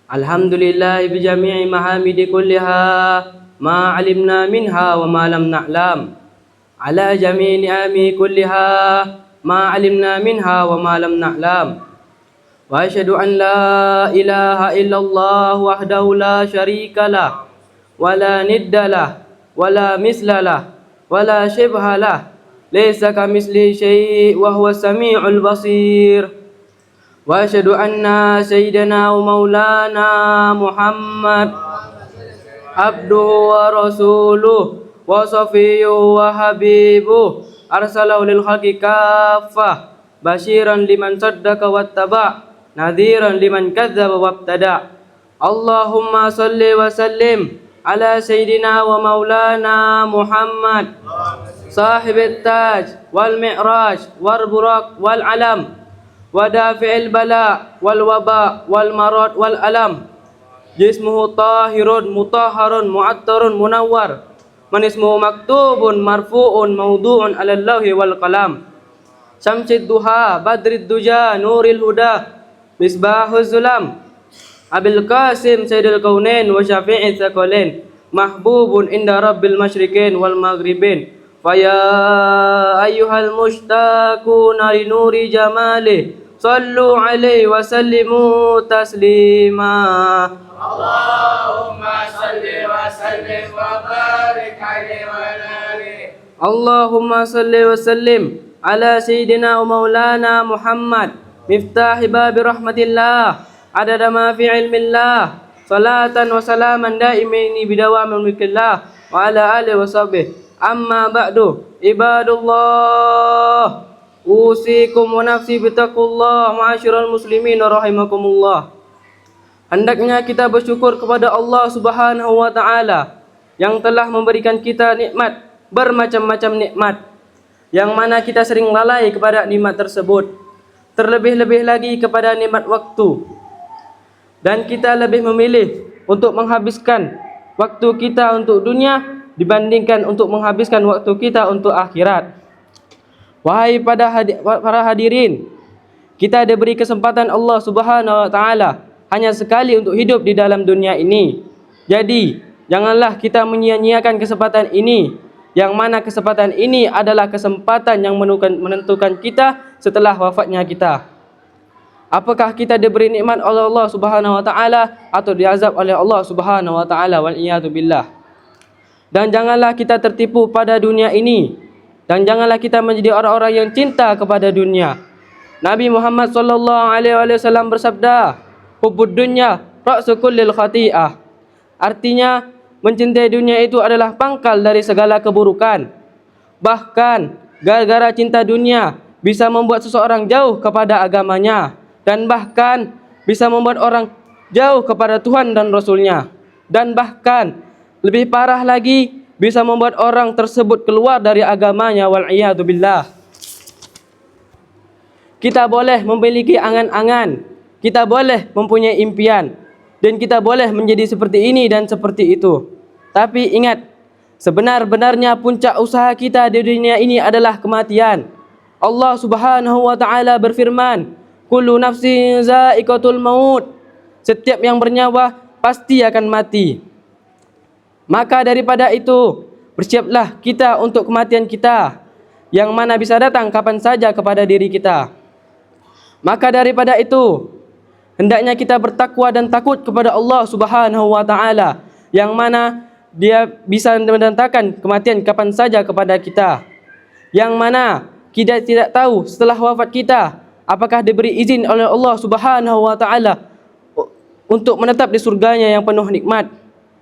Alhamdulillah bijami'i mahamidi kulliha ma alimna minha wa ma lam na'lam. Ala jami'i ni'ami kulliha ma alimna minha wa ma lam na'lam. Wa asyhadu an la ilaha illallah wahdahu la syarika lah wa la nidda lah wa la misla lah wa la shibha lah. Laisa kamitslihi syai' wa huwas samiul basir. Wa asyhadu anna sayyidana wa maulana Muhammad abduhu wa rasuluh wa safiyyuhu wa habibuh arsalahu lil khalqi kaffah basyiran liman saddaqa wattaba' nadhiran liman kadzdzaba wabtada'. Allahumma salli wa sallim ala sayyidina wa maulana Muhammad sahibit taj wal mi'raj wal buraq wal alam wa dafi'il bala wal waba wal marad wal alam. Jismuhu tahirun mutahharun mu'attarun munawwar man ismuhu maktubun marfu'un mawdu'un 'alal lawhi wal qalam. Syamsid duha badrid duja nuril huda misbahuz zulam Abil Qasim sayyidul kaunain wa syafi'i tsaqalain mahbubun inda rabbil masyriqin wal maghribin. Faya ayyuhal mushtaquna li nuri jamalih sallu alaihi wa sallimu taslima. Allahumma salli wa sallim wa barik alaihi wa ala alihi. Allahumma salli wa sallim ala sayyidina wa maulana Muhammad miftahi babi rahmatillah adada ma fi ilmillah salatan wa salaman daimaini bidawamil mulkillah wa ala alihi wa sahbihi. Amma ba'du, ibadullah, usikum wa nafsi bitaqullah ma'asyiral muslimin rahimakumullah. Hendaknya kita bersyukur kepada Allah Subhanahu wa taala yang telah memberikan kita nikmat, bermacam-macam nikmat, yang mana kita sering lalai kepada nikmat tersebut. Terlebih-lebih lagi kepada nikmat waktu. Dan kita lebih memilih untuk menghabiskan waktu kita untuk dunia dibandingkan untuk menghabiskan waktu kita untuk akhirat. Wahai para hadirin, kita diberi kesempatan Allah Subhanahu wa taala hanya sekali untuk hidup di dalam dunia ini. Jadi, janganlah kita menyia-nyiakan kesempatan ini, yang mana kesempatan ini adalah kesempatan yang menentukan kita setelah wafatnya kita. Apakah kita diberi nikmat oleh Allah Subhanahu wa taala atau diazab oleh Allah Subhanahu wa taala, wal iyadu billah. Dan janganlah kita tertipu pada dunia ini, dan janganlah kita menjadi orang-orang yang cinta kepada dunia. Nabi Muhammad sallallahu alaihi wasallam bersabda, "Hubbud dunya ra'su kullil khati'ah." Artinya, mencintai dunia itu adalah pangkal dari segala keburukan. Bahkan, gara-gara cinta dunia bisa membuat seseorang jauh kepada agamanya, dan bahkan bisa membuat orang jauh kepada Tuhan dan Rasul-Nya. Dan bahkan lebih parah lagi, bisa membuat orang tersebut keluar dari agamanya, wal iyadu billah. Kita boleh memiliki angan-angan, kita boleh mempunyai impian, dan kita boleh menjadi seperti ini dan seperti itu. Tapi ingat, sebenar-benarnya puncak usaha kita di dunia ini adalah kematian. Allah Subhanahu wa taala berfirman, "Kullu nafsin za'iqatul maut." Setiap yang bernyawa pasti akan mati. Maka daripada itu, bersiaplah kita untuk kematian kita, yang mana bisa datang kapan saja kepada diri kita. Maka daripada itu, hendaknya kita bertakwa dan takut kepada Allah Subhanahu wa taala, yang mana Dia bisa mendatangkan kematian kapan saja kepada kita. Yang mana kita tidak tahu setelah wafat kita apakah diberi izin oleh Allah Subhanahu wa taala untuk menetap di surganya yang penuh nikmat,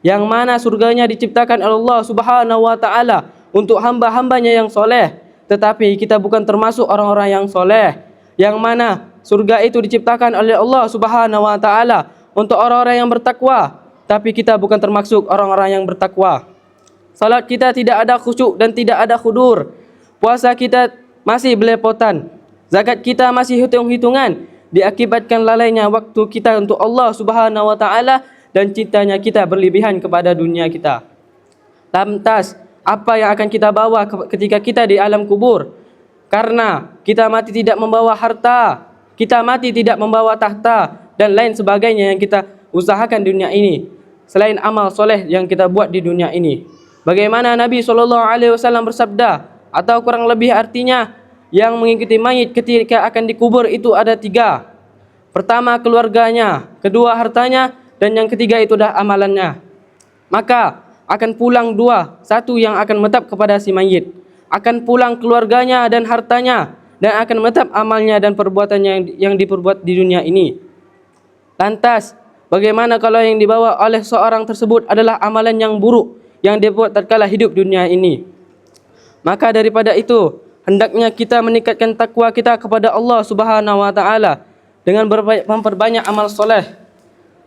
yang mana surganya diciptakan oleh Allah Subhanahu wa taala untuk hamba-hambanya yang soleh. Tetapi kita bukan termasuk orang-orang yang soleh, yang mana surga itu diciptakan oleh Allah Subhanahu wa taala untuk orang-orang yang bertakwa, tapi kita bukan termasuk orang-orang yang bertakwa. Salat kita tidak ada khusyuk dan tidak ada khudur. Puasa kita masih belepotan. Zakat kita masih hitung-hitungan, diakibatkan lalainya waktu kita untuk Allah Subhanahu wa taala dan cintanya kita berlebihan kepada dunia kita. Lantas, apa yang akan kita bawa ketika kita di alam kubur? Karena kita mati tidak membawa harta, kita mati tidak membawa tahta dan lain sebagainya yang kita usahakan di dunia ini selain amal soleh yang kita buat di dunia ini. Bagaimana Nabi SAW bersabda, atau kurang lebih artinya, yang mengikuti mayit ketika akan dikubur itu ada 3. Pertama keluarganya, kedua hartanya, dan yang ketiga itu dah amalannya. Maka akan pulang 2, 1 yang akan menetap kepada si mayit, akan pulang keluarganya dan hartanya, dan akan menetap amalnya dan perbuatannya yang diperbuat di dunia ini. Lantas, bagaimana kalau yang dibawa oleh seorang tersebut adalah amalan yang buruk yang dia buat tatkala hidup dunia ini? Maka daripada itu, hendaknya kita meningkatkan takwa kita kepada Allah Subhanahu wa taala dengan memperbanyak amal soleh.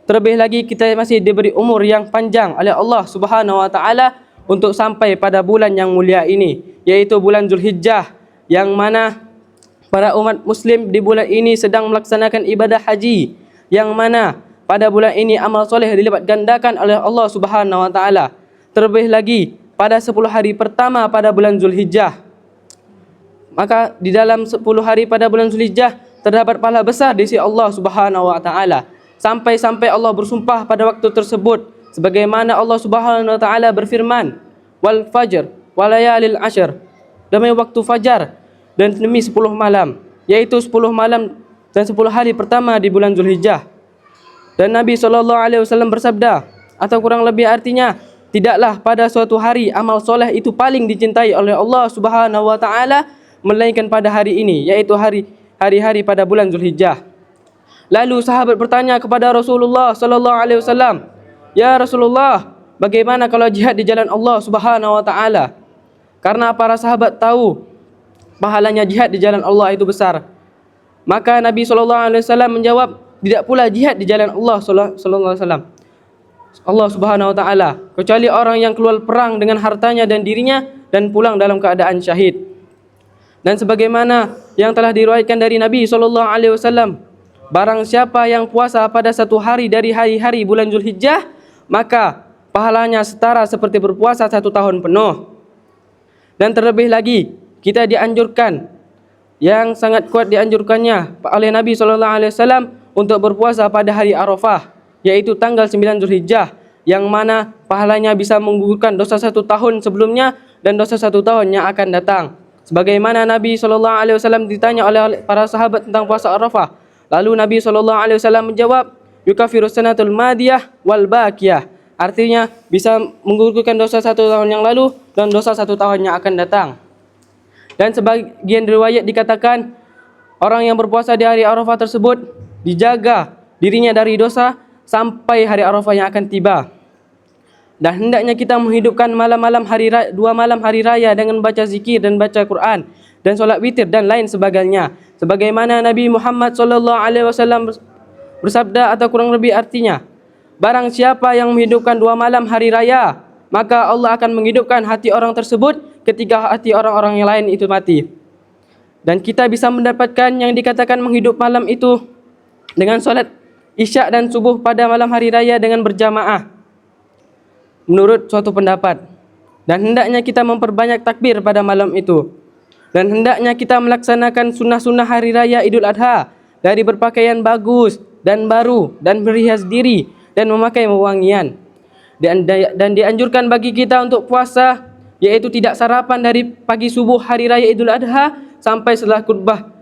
Terlebih lagi kita masih diberi umur yang panjang oleh Allah Subhanahu wa taala untuk sampai pada bulan yang mulia ini, yaitu bulan Zulhijjah, yang mana para umat muslim di bulan ini sedang melaksanakan ibadah haji, yang mana pada bulan ini amal soleh dilipat gandakan oleh Allah Subhanahu wa taala. Terlebih lagi pada 10 hari pertama pada bulan Zulhijjah. Maka di dalam 10 hari pada bulan Zulhijjah terdapat pahala besar di sisi Allah Subhanahu wa taala. Sampai-sampai Allah bersumpah pada waktu tersebut sebagaimana Allah Subhanahu wa taala berfirman, "Wal fajr wa layalil ashr." Demi waktu fajar dan demi 10 malam, yaitu 10 malam dan 10 hari pertama di bulan Zulhijjah. Dan Nabi SAW bersabda, atau kurang lebih artinya, tidaklah pada suatu hari amal soleh itu paling dicintai oleh Allah Subhanahu wa taala melainkan pada hari ini, yaitu hari-hari pada bulan Zulhijjah. Lalu sahabat bertanya kepada Rasulullah sallallahu alaihi wasallam, "Ya Rasulullah, bagaimana kalau jihad di jalan Allah Subhanahu wa taala?" Karena para sahabat tahu pahalanya jihad di jalan Allah itu besar. Maka Nabi sallallahu alaihi wasallam menjawab, "Tidak pula jihad di jalan Allah sallallahu alaihi wasallam, Allah Subhanahu wa taala, kecuali orang yang keluar perang dengan hartanya dan dirinya dan pulang dalam keadaan syahid." Dan sebagaimana yang telah diriwayatkan dari Nabi sallallahu alaihi wasallam, barang siapa yang puasa pada satu hari dari hari-hari bulan Zulhijjah, maka pahalanya setara seperti berpuasa 1 tahun penuh. Dan terlebih lagi, kita dianjurkan, yang sangat kuat dianjurkannya oleh Nabi SAW untuk berpuasa pada hari Arafah, yaitu tanggal 9 Zulhijjah, yang mana pahalanya bisa menggugurkan dosa 1 tahun sebelumnya dan dosa 1 tahun yang akan datang. Sebagaimana Nabi SAW ditanya oleh para sahabat tentang puasa Arafah, lalu Nabi SAW menjawab, "Yukafiru sanatul madiyah wal baqiyah." Artinya bisa menggugurkan dosa 1 tahun yang lalu dan dosa 1 tahun yang akan datang. Dan sebagian riwayat dikatakan orang yang berpuasa di hari Arafah tersebut dijaga dirinya dari dosa sampai hari Arafah yang akan tiba. Dan hendaknya kita menghidupkan malam-malam hari raya, 2 malam hari raya dengan baca zikir dan baca Quran dan solat witir dan lain sebagainya. Sebagaimana Nabi Muhammad SAW bersabda, atau kurang lebih artinya, barang siapa yang menghidupkan 2 malam hari raya, maka Allah akan menghidupkan hati orang tersebut ketika hati orang-orang yang lain itu mati. Dan kita bisa mendapatkan yang dikatakan menghidup malam itu dengan solat isyak dan subuh pada malam hari raya dengan berjamaah, menurut suatu pendapat. Dan hendaknya kita memperbanyak takbir pada malam itu. Dan hendaknya kita melaksanakan sunnah-sunnah hari raya Idul Adha dari berpakaian bagus dan baru dan berhias diri dan memakai wewangian. Dan dianjurkan bagi kita untuk puasa, yaitu tidak sarapan dari pagi subuh hari raya Idul Adha sampai setelah khutbah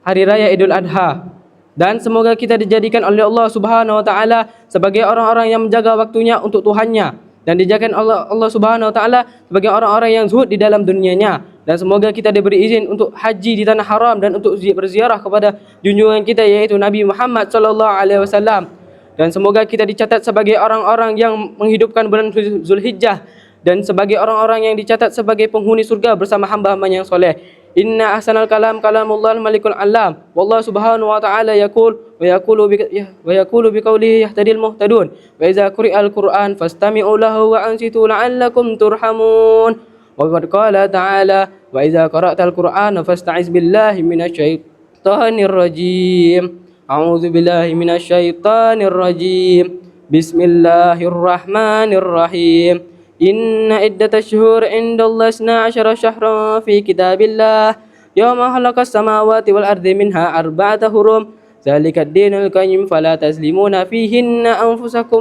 hari raya Idul Adha. Dan semoga kita dijadikan oleh Allah Subhanahu wa taala sebagai orang-orang yang menjaga waktunya untuk Tuhannya, dan dijadikan Allah Subhanahu wa taala sebagai orang-orang yang zuhud di dalam dunianya. Dan semoga kita diberi izin untuk haji di tanah haram dan untuk berziarah kepada junjungan kita, yaitu Nabi Muhammad sallallahu alaihi wasallam. Dan semoga kita dicatat sebagai orang-orang yang menghidupkan bulan Zulhijjah dan sebagai orang-orang yang dicatat sebagai penghuni surga bersama hamba-hamba yang soleh. Inna ahsanal kalam kalamullah malikul alam. Wallahu subhanahu wa ta'ala yaqul wa yaqulu biqaulihi yahtadil muhtadun. Wa idza quri'al Qur'an fastami'u lahu wa ansitu la'allakum turhamun. Wa qad qala ta'ala wa idza qara'tal Qur'ana fasta'iz billahi minasyaitonir rajim. A'udzu billahi minasyaitonir rajim. Bismillahirrahmanirrahim. Inna iddatash syuhur indallahi 12 syahran fi kitabillah yawma khalaqas samawati wal ardi minha arba'ata hurum ذلك الدين القيم فلا تظلمون فيهن أنفسكم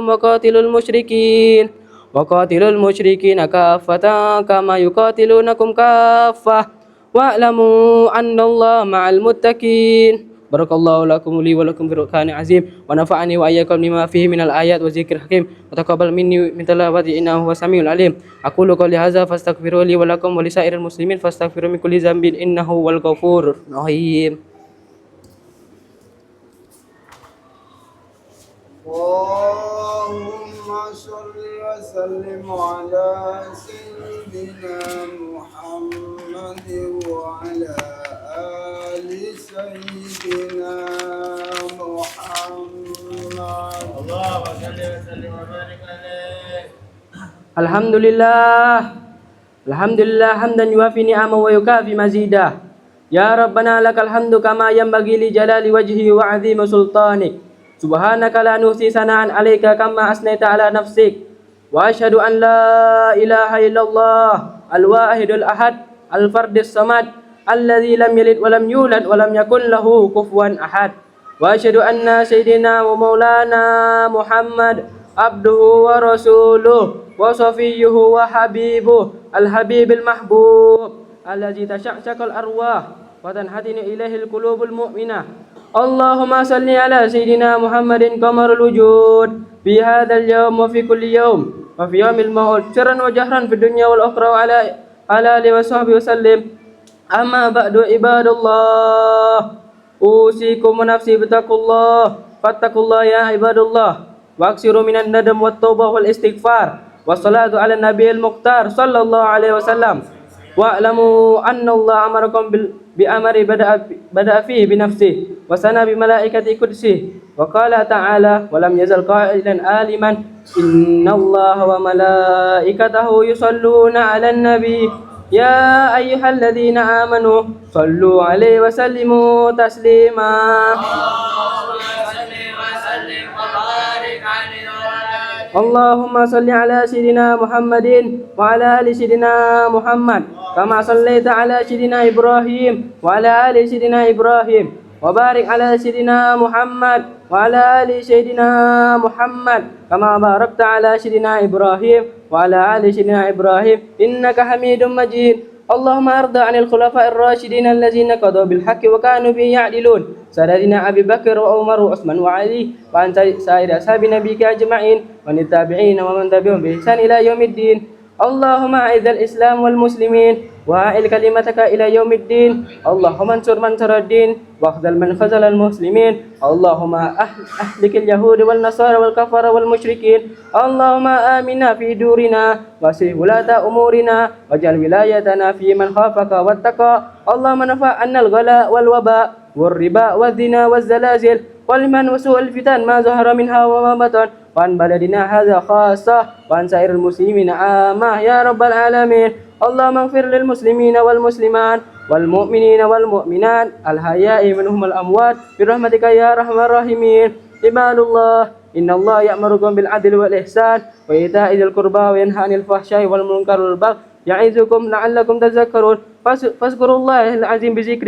وقاتلوا المشركين كافة كما يقاتلونكم كافة واعلموا أن الله مع المتقين. Barakallahu lakum li wa lakum fil Qur'anil azim wa nafa'ani wa iyyakum lima fihi minal ayat wa zikril hakim wa taqabbal minni min tilawati innahu huwas samiul alim. Aqulu qouli hadza fastaghfiru li wa lakum wa lisairil muslimin fastaghfiru min kulli dzambin innahu huwal ghafurur rahim. Allahumma sholli wa sallim ala sayyidina Muhammad wa ala ali sayyidina Muhammad. Allahumma sholli wa sallim wa barik alaihi. Alhamdulillah hamdan yuafi ni'ama wa yukafi mazidah. Ya Rabbana lakal hamdu kama yanbaghi li jalali wajhi wa 'azimi sultanik. Subhanaka la nuhsi sana'an 'alaika kama asnaita 'ala nafsik. Wa asyhadu an la ilaha illallah al-wahidul ahad al-fardis samad alladzi lam yalid wa lam yulad wa lam yakul lahu kufuwan ahad. Wa asyhadu anna sayyidina wa maulana Muhammad abduhu wa rasuluh wa safiyyuhu wa habibuh al-habibil mahbub alladzi tashaqqaqal arwah wa tanhatinu ilaihil qulubul mu'minah. Allahumma salli ala sayyidina Muhammadin qamarul wujud fi hadzal yawm wa fi kulli yawm wa fi yawmil maut sirran wa jahran fid dunya wal ukhra wa ala alihi wa sahbihi wasallim. Amma ba'du ibadallah, usikum wa nafsi bittaqullah fattaqullah ya ibadallah wa aksiru minan nadam wat taubah wal istighfar wassalatu ala nabiyil muqtar sallallahu alaihi wasallam. Wa'lamu anna Allah amarakum bi amri bada'a fihi bi nafsihi wa sana bi malaikati qudsihi wa qala ta'ala wa lam yazal qailan aliman inna Allah wa malaikatahu yusalluna 'alan nabi ya ayyuhalladzina amanu sallu 'alaihi wa sallimu taslima. Allahumma salli ala sayyidina Muhammadin wa ala ali sayyidina Muhammad kama sallaita ala sayyidina Ibrahim wa ala ali sayyidina Ibrahim wa barik ala sayyidina Muhammad wa ala ali sayyidina Muhammad kama barakta ala sayyidina Ibrahim wa ala ali sayyidina Ibrahim innaka Hamidum Majid. Allahumma arda 'anil khulafa'ir rasyidin allazina qadaw bil haqqi wa kanu bihi ya'dilun sadadina Abi Bakar wa Umar wa Utsman wa Ali wa an sa'ir ashabi nabiyika ajma'in wa tabi'in wa man tabi'ahum bi ihsan ila yaumiddin. Allahumma a'izzal Islam wal muslimin wa a'il kalimataka ila yaumiddin. Allahumma ansur man saraddin wa khzal man khazal al muslimin. Allahumma ahlikil yahud wal nasara wal kafara wal musyrikin. Allahumma amina fi durina wa aslih wulata umurina waj'al wilayatana fi man khafaka wattaqa. Allahumma nafa'anna al ghala wal waba wal riba wal zina wal zalazil wal man wasu'al fitan ma zahara minha wa ma batan wa an baladina hadza khassah wa an sairil muslimina amah ya rabbal alamin. Allahumma ighfir lil muslimina wal muslimat wal mu'minina wal mu'minat al hayya'i minhum al amwat bi rahmatika ya arhamar rahimin. Ibadallah, innallaha ya'murukum bil adli wal ihsan wa ita'i dzil qurba wa yanha 'anil fahsya'i wal munkari wal baghi ya'izukum la'allakum tadhakkarun. Fazkurullahal azim bi dzikri